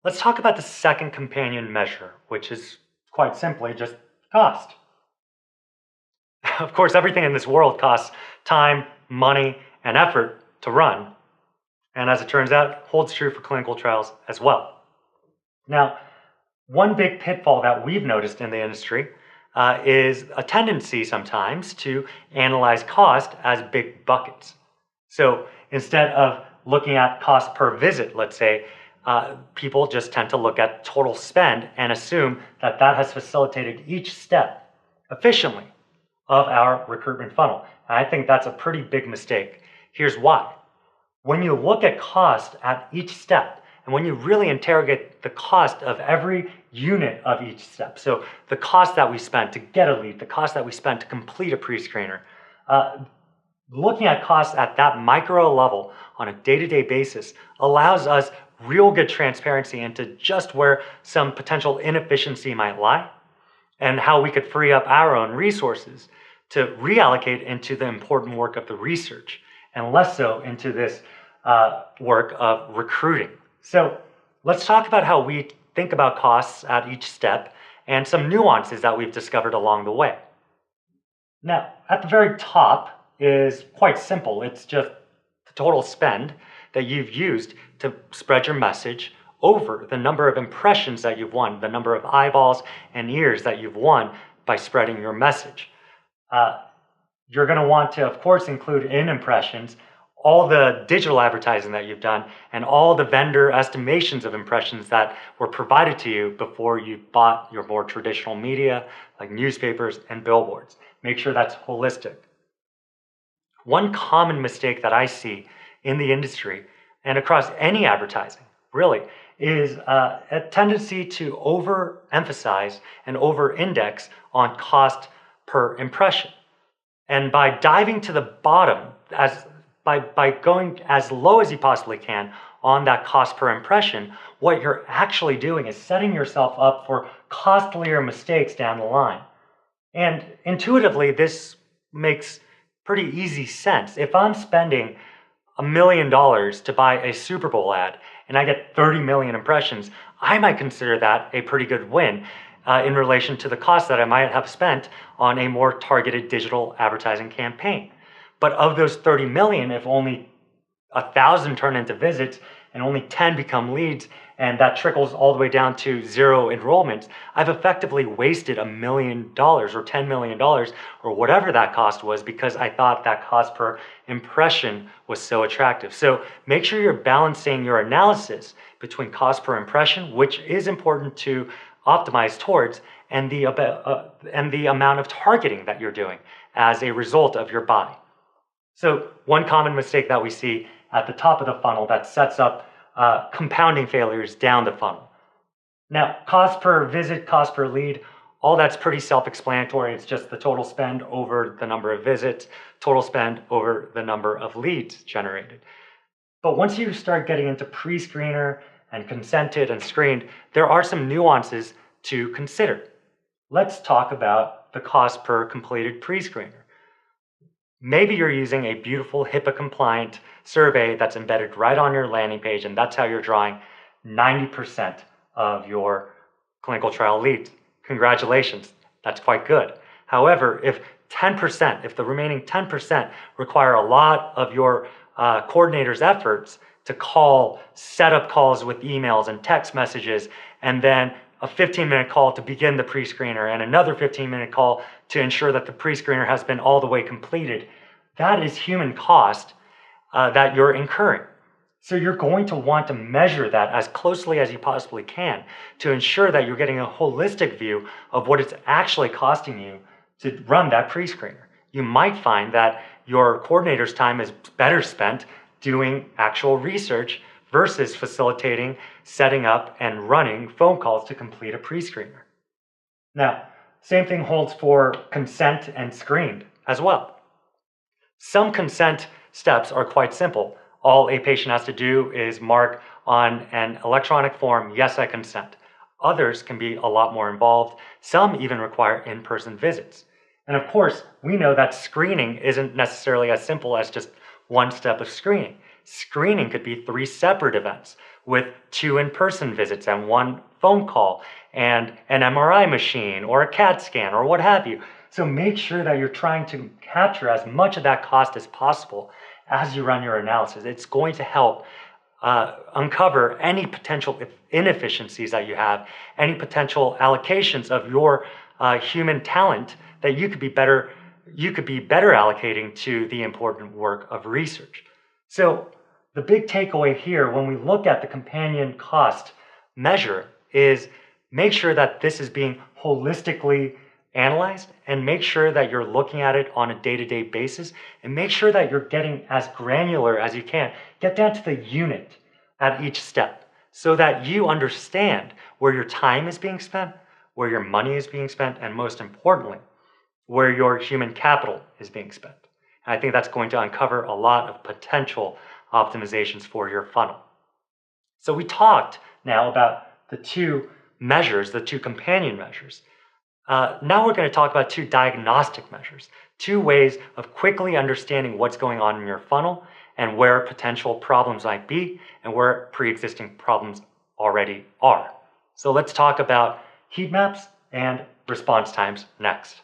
Let's talk about the second companion measure, which is quite simply just cost. Of course, everything in this world costs time, money, and effort to run, and as it turns out, holds true for clinical trials as well. Now, one big pitfall that we've noticed in the industry is a tendency sometimes to analyze cost as big buckets. So instead of looking at cost per visit, let's say, people just tend to look at total spend and assume that that has facilitated each step efficiently of our recruitment funnel. And I think that's a pretty big mistake. Here's why. When you look at cost at each step, and when you really interrogate the cost of every unit of each step, so the cost that we spent to get a lead, the cost that we spent to complete a pre-screener, looking at costs at that micro level on a day-to-day basis allows us real good transparency into just where some potential inefficiency might lie and how we could free up our own resources to reallocate into the important work of the research and less so into this work of recruiting. So let's talk about how we think about costs at each step and some nuances that we've discovered along the way. Now, at the very top is quite simple. It's just the total spend that you've used to spread your message over the number of impressions that you've won, the number of eyeballs and ears that you've won by spreading your message. You're going to want to, of course, include in impressions all the digital advertising that you've done and all the vendor estimations of impressions that were provided to you before you bought your more traditional media like newspapers and billboards. Make sure that's holistic. One common mistake that I see in the industry and across any advertising really is a tendency to overemphasize and over-index on cost per impression. And by diving to the bottom, by going as low as you possibly can on that cost per impression, what you're actually doing is setting yourself up for costlier mistakes down the line. And intuitively, this makes pretty easy sense. If I'm spending $1 million to buy a Super Bowl ad and I get 30 million impressions, I might consider that a pretty good win in relation to the cost that I might have spent on a more targeted digital advertising campaign. But of those 30 million, if only 1,000 turn into visits and only 10 become leads, and that trickles all the way down to 0 enrollments, I've effectively wasted $1 million or $10 million or whatever that cost was because I thought that cost per impression was so attractive. So make sure you're balancing your analysis between cost per impression, which is important to optimize towards, and the amount of targeting that you're doing as a result of your buy. So one common mistake that we see at the top of the funnel that sets up compounding failures down the funnel. Now, cost per visit, cost per lead, all that's pretty self-explanatory. It's just the total spend over the number of visits, total spend over the number of leads generated. But once you start getting into pre-screener and consented and screened, there are some nuances to consider. Let's talk about the cost per completed pre-screener. Maybe you're using a beautiful HIPAA-compliant survey that's embedded right on your landing page, and that's how you're drawing 90% of your clinical trial leads. Congratulations, that's quite good. However, if the remaining 10% require a lot of your coordinator's efforts to call, set up calls with emails and text messages, and then a 15-minute call to begin the pre-screener and another 15-minute call to ensure that the pre-screener has been all the way completed, that is human cost that you're incurring. So you're going to want to measure that as closely as you possibly can to ensure that you're getting a holistic view of what it's actually costing you to run that pre-screener. You might find that your coordinator's time is better spent doing actual research versus facilitating, setting up, and running phone calls to complete a pre-screener. Now, same thing holds for consent and screened as well. Some consent steps are quite simple. All a patient has to do is mark on an electronic form, yes, I consent. Others can be a lot more involved. Some even require in-person visits. And of course, we know that screening isn't necessarily as simple as just one step of screening. Screening could be 3 separate events with 2 in-person visits and 1 phone call and an MRI machine or a CAT scan or what have you. So make sure that you're trying to capture as much of that cost as possible as you run your analysis. It's going to help uncover any potential inefficiencies that you have, any potential allocations of your human talent that you could be better allocating to the important work of research. So the big takeaway here when we look at the companion cost measure is make sure that this is being holistically analyzed and make sure that you're looking at it on a day-to-day basis and make sure that you're getting as granular as you can. Get down to the unit at each step so that you understand where your time is being spent, where your money is being spent, and most importantly, where your human capital is being spent. And I think that's going to uncover a lot of potential optimizations for your funnel. So we talked now about the 2 measures, the 2 companion measures. Now we're going to talk about 2 diagnostic measures, 2 ways of quickly understanding what's going on in your funnel and where potential problems might be and where pre-existing problems already are. So let's talk about heat maps and response times next.